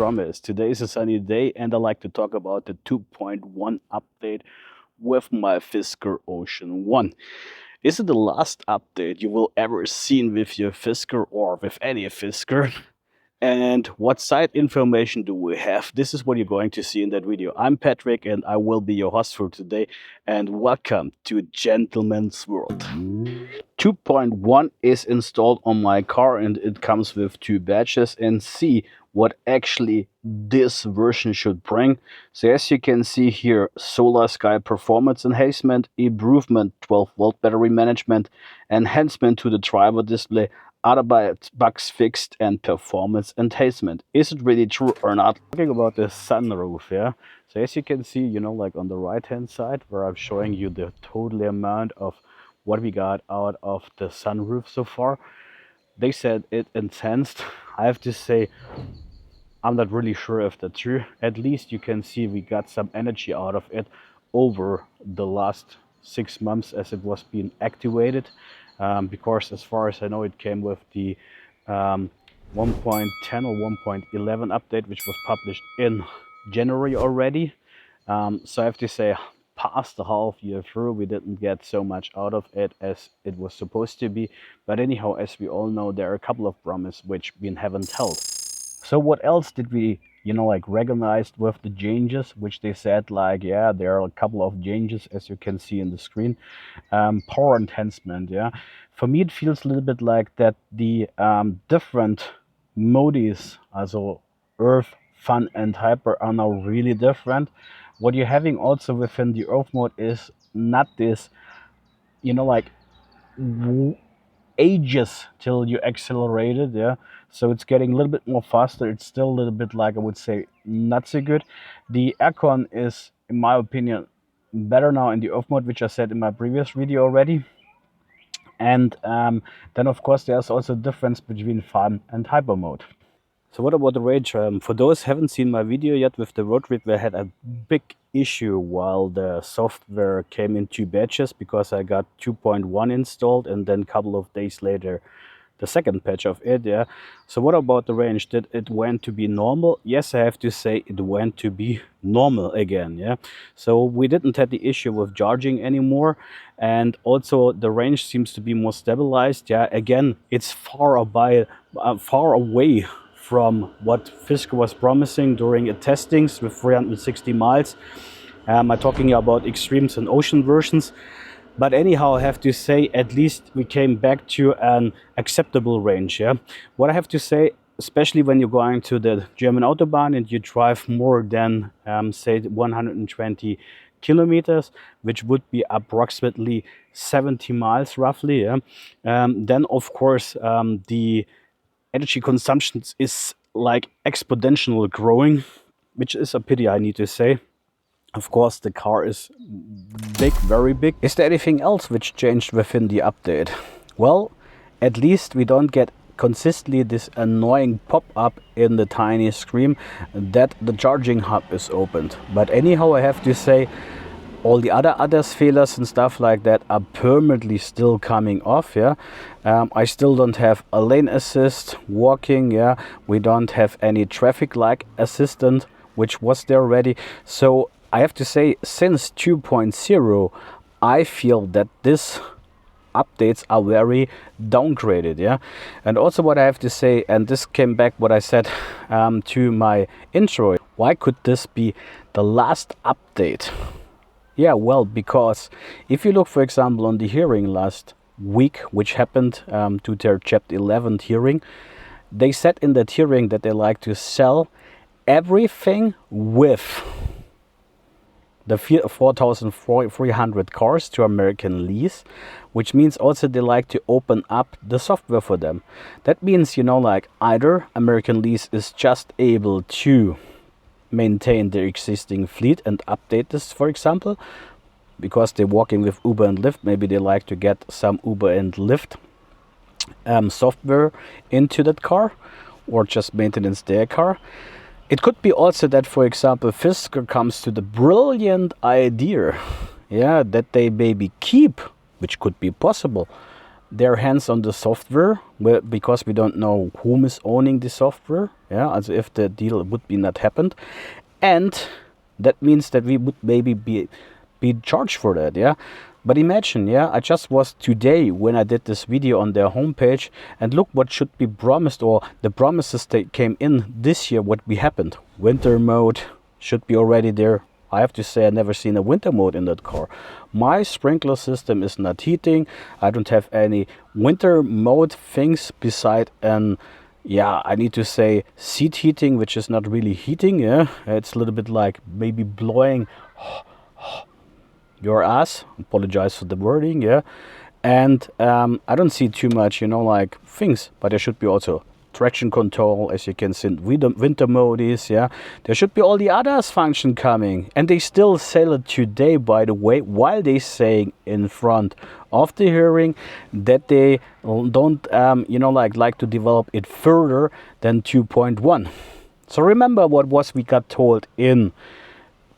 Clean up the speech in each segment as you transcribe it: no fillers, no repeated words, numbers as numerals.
promised, today is a sunny day and I like to talk about the 2.1 update with my Fisker Ocean 1. Is it the last update you will ever see with your Fisker or with any Fisker? And what side information do we have? This is what you're going to see in that video. I'm Patrick and I will be your host for today. And welcome to Gentleman's World. 2.1 is installed on my car and it comes with two badges, and see what actually this version should bring. So as you can see here, solar sky performance enhancement, improvement, 12-volt battery management, enhancement to the driver display, other bugs fixed, and performance enhancement. Is it really true or not? Talking about the sunroof, yeah. So as you can see, like on the right hand side where I'm showing you the total amount of what we got out of the sunroof so far, they said it enhanced. I have to say, I'm not really sure if that's true. At least you can see we got some energy out of it over the last 6 months as it was being activated. Because as far as I know, it came with the 1.10 or 1.11 update, which was published in January already. So I have to say, past the half year through, we didn't get so much out of it as it was supposed to be. But anyhow, as we all know, there are a couple of promises which we haven't held. So what else did we, recognized with the changes, which they said, yeah, there are a couple of changes, as you can see in the screen. Power enhancement, yeah. For me, it feels a little bit like that the different modes, also Earth, Fun, and Hyper, are now really different. What you're having also within the Earth mode is not this, ages till you accelerate it, yeah. So it's getting a little bit more faster. It's still a little bit I would say, not so good. The aircon is, in my opinion, better now in the off mode, which I said in my previous video already. And then of course there's also a difference between fun and hyper mode. So what about the range? For those who haven't seen my video yet with the road trip, we had a big issue while the software came in two batches, because I got 2.1 installed and then a couple of days later the second patch of it, yeah. So what about the range? Did it went to be normal? Yes, I have to say it went to be normal again, yeah. So we didn't have the issue with charging anymore, and also the range seems to be more stabilized, yeah. Again, it's far away from what Fisker was promising during its testings with 360 miles. I'm talking about extremes and ocean versions. But anyhow, I have to say, at least we came back to an acceptable range, yeah. What I have to say, especially when you're going to the German Autobahn and you drive more than, say, 120 kilometers, which would be approximately 70 miles roughly, yeah. Then of course the energy consumption is exponential growing, which is a pity, I need to say. Of course, the car is big, very big. Is there anything else which changed within the update? Well, at least we don't get consistently this annoying pop-up in the tiny screen that the charging hub is opened. But anyhow, I have to say, all the other failures and stuff like that are permanently still coming off, yeah. I still don't have a lane assist walking, yeah. We don't have any traffic light assistant, which was there already. So I have to say, since 2.0, I feel that this updates are very downgraded, yeah. And also what I have to say, and this came back what I said to my intro, why could this be the last update? Yeah, well, because if you look, for example, on the hearing last week, which happened to their Chapter 11 hearing, they said in that hearing that they like to sell everything with the 4,300 cars to American Lease, which means also they like to open up the software for them. That means, either American Lease is just able to maintain their existing fleet and update this, for example, because they're working with Uber and Lyft. Maybe they like to get some Uber and Lyft software into that car, or just maintenance their car. It could be also that, for example, Fisker comes to the brilliant idea, yeah, that they maybe keep, which could be possible, their hands on the software, because we don't know whom is owning the software, yeah, as if the deal would be not happened. And that means that we would maybe be charged for that, yeah. But imagine, yeah, I just was today when I did this video on their homepage, and look what should be promised, or the promises that came in this year, what we happened. Winter mode should be already there. I have to say, I never seen a winter mode in that car. My sprinkler system is not heating. I don't have any winter mode things beside an, yeah, I need to say seat heating, which is not really heating, yeah. It's a little bit like maybe blowing your ass. Apologize for the wording, yeah. And I don't see too much, like things, but there should be also traction control, as you can see, winter mode is, yeah. There should be all the others function coming, and they still sell it today, by the way, while they saying in front of the hearing that they don't, like to develop it further than 2.1. So remember what was we got told in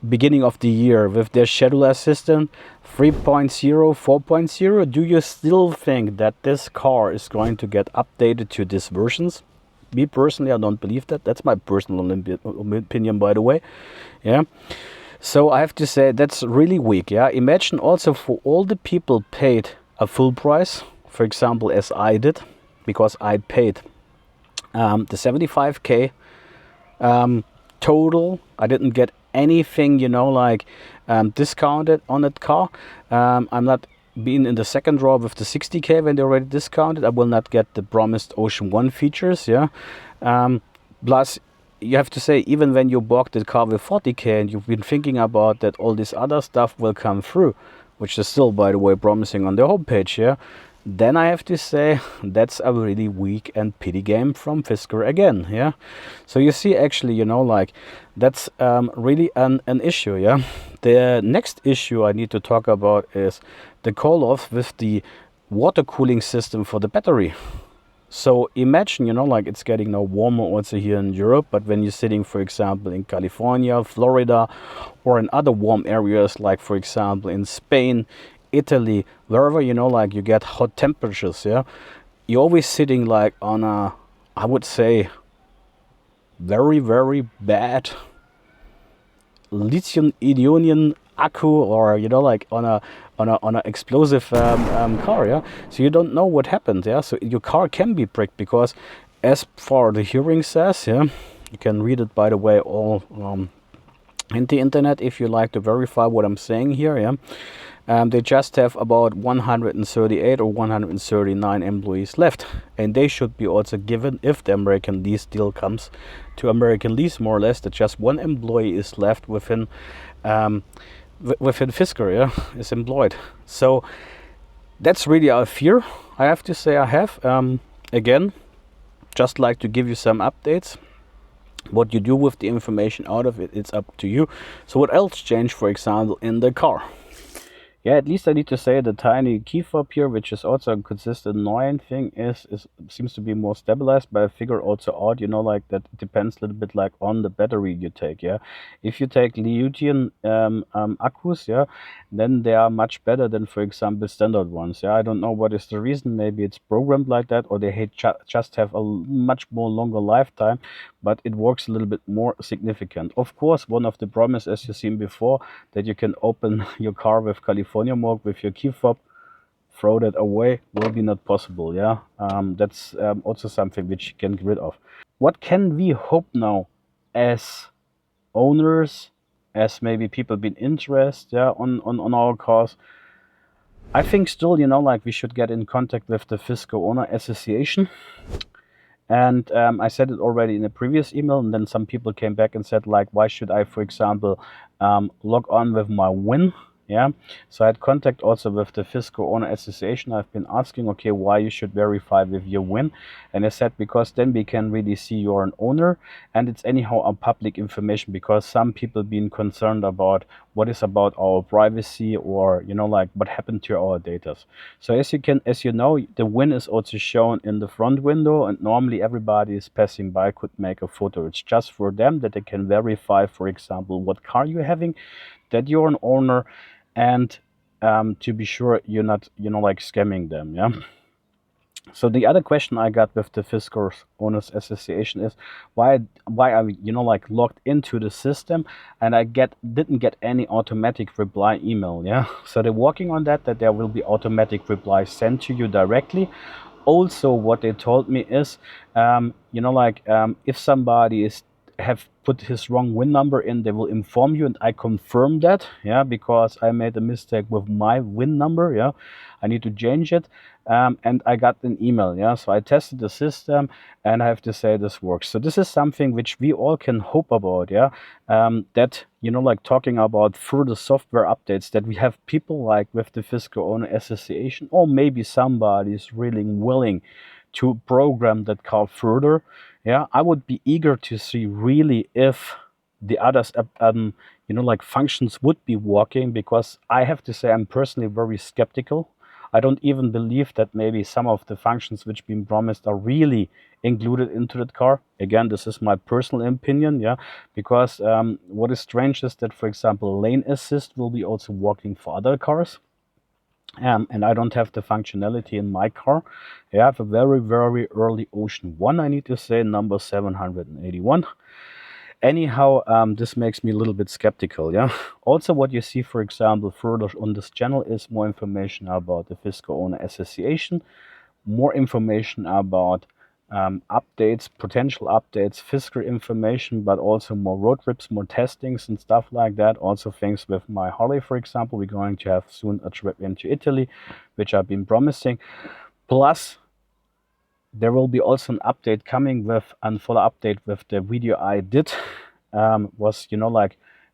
beginning of the year with their schedule assistant 3.0, 4.0. Do you still think that this car is going to get updated to these versions? Me personally, I don't believe that. That's my personal opinion, by the way. Yeah. So I have to say that's really weak. Yeah. Imagine also for all the people paid a full price, for example, as I did, because I paid the 75K total. I didn't get anything, like discounted on that car. I'm not being in the second row with the 60K when they already discounted. I will not get the promised Ocean 1 features, yeah. Plus, you have to say, even when you bought the car with 40K and you've been thinking about that all this other stuff will come through, which is still, by the way, promising on their homepage, yeah, then I have to say that's a really weak and pity game from Fisker again, yeah. So you see, actually, like that's really an issue, yeah. The next issue I need to talk about is the call off with the water cooling system for the battery. So imagine, like it's getting now warmer also here in Europe, but when you're sitting, for example, in California, Florida, or in other warm areas, like for example in Spain, Italy, wherever, like you get hot temperatures, yeah, you're always sitting like on a, I would say, very, very bad lithium ion accu, or like on a explosive car, yeah. So you don't know what happened, yeah. So your car can be bricked, because as far the hearing says, yeah, you can read it, by the way, all in the internet if you like to verify what I'm saying here, yeah. They just have about 138 or 139 employees left, and they should be also given, if the American lease deal comes to American lease, more or less, that just one employee is left within Fisker, yeah, is employed. So that's really our fear, I have to say. I have again just like to give you some updates. What you do with the information out of it, it's up to you. So what else changed, for example, in the car? Yeah, at least I need to say the tiny key fob here, which is also a consistent annoying thing, is seems to be more stabilized. But I figure also out, like that it depends a little bit like on the battery you take. Yeah, if you take lithium accus, yeah, then they are much better than, for example, standard ones. Yeah, I don't know what is the reason. Maybe it's programmed like that, or they just have a much more longer lifetime, but it works a little bit more significant. Of course, one of the promises, as you've seen before, that you can open your car with California mode with your key fob, throw that away, will be not possible, yeah. That's also something which you can get rid of. What can we hope now as owners, as maybe people been interested, yeah, on our cars? I think still, like we should get in contact with the Fisker Owner Association. And I said it already in a previous email, and then some people came back and said, like, why should I, for example, log on with my WIN? Yeah, so I had contact also with the Fisker Owner Association. I've been asking, okay, why you should verify with your WIN, and I said because then we can really see you're an owner, and it's anyhow a public information, because some people been concerned about what is about our privacy, or like what happened to our data. So as you know, the WIN is also shown in the front window, and normally everybody is passing by could make a photo. It's just for them that they can verify, for example, what car you're having, that you're an owner, and to be sure you're not, like scamming them, yeah. So the other question I got with the Fisker Owners Association is why I like logged into the system and I didn't get any automatic reply email. Yeah, so they're working on that there will be automatic replies sent to you directly. Also, what they told me is, if somebody is have put his wrong win number in, they will inform you, and I confirm that, yeah, because I made a mistake with my win number, yeah, I need to change it, and I got an email, yeah, so I tested the system, and I have to say this works. So this is something which we all can hope about, yeah, that like talking about further software updates, that we have people like with the Fisker Owner Association, or maybe somebody is really willing to program that car further. Yeah, I would be eager to see really if the others, like functions would be working, because I have to say I'm personally very skeptical. I don't even believe that maybe some of the functions which been promised are really included into that car. Again, this is my personal opinion, yeah, because what is strange is that, for example, lane assist will be also working for other cars. And I don't have the functionality in my car. I have a very, very early Ocean 1, I need to say, number 781. Anyhow, this makes me a little bit skeptical, yeah. Also, what you see, for example, further on this channel is more information about the Fisker Owner Association, more information about updates, potential updates, Fisker information, but also more road trips, more testings and stuff like that. Also things with my Harley, for example. We're going to have soon a trip into Italy, which I've been promising. Plus, there will be also an update coming with a full update with the video I did. Was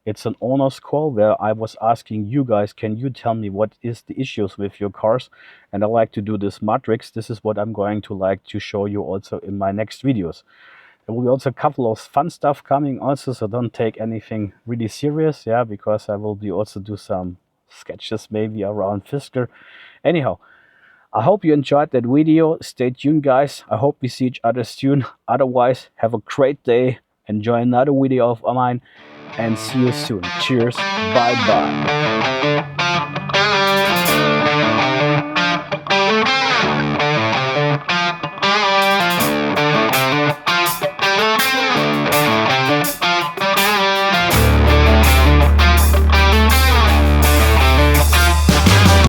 it's an owner's call where I was asking you guys, can you tell me what is the issues with your cars? And I like to do this matrix. This is what I'm going to like to show you also in my next videos. There will be also a couple of fun stuff coming also, so don't take anything really serious, yeah, because I will be also do some sketches maybe around Fisker. Anyhow, I hope you enjoyed that video. Stay tuned, guys. I hope we see each other soon. Otherwise, have a great day. Enjoy another video of mine and see you soon. Cheers. Bye bye.